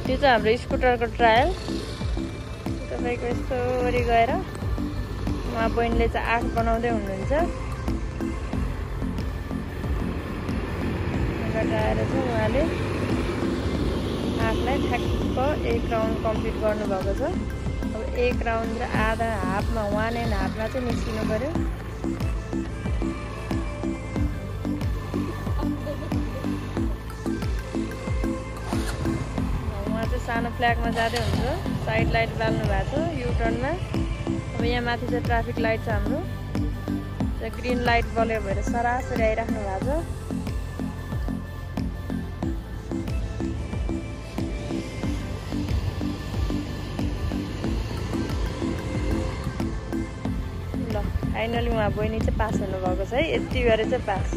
यो चाहिँ हाम्रो स्कुटरको ट्रायल तपाईको यस्तो वरि गएर उहाँ बहिनीले चाहिँ 8 बनाउँदै हुनुहुन्छ आएर चाहिँ उहाँले 8 लाई ठ्याक्क 1 राउन्ड कम्प्लिट गर्नुभएको छ अब 1 राउन्ड र आधा हाफमा 1.5 चाहिँ निस्किनु पर्यो सानो फ्ल्यागमा जाँदै हुन्छ साइड लाइट बाल्नु भएको छ यु टर्नमा अब यहाँ माथि चाहिँ ट्राफिक लाइट छ हाम्रो चाहिँ ग्रीन लाइट बल्यो भएर सरासरी आइराख्नु भएको छ ल फाइनली उहाँ बहिनी चाहिँ पास हुनुभएको छ है यति गरे चाहिँ पास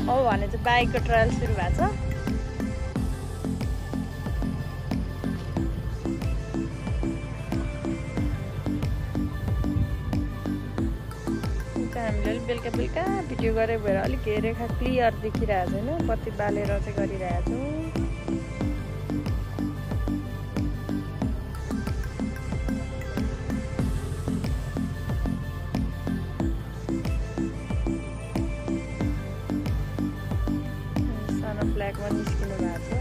अब भने चाहिँ बाइकको ट्रायल सुरु भएको छ हामीले बेलुका भिडियो गरे भएर अलिक रेखा क्लियर देखिरहेको छैन बत्ती बालेर चाहिँ गरिरहेको छु सानो फ्ल्यागमा निस्किनु भएको छ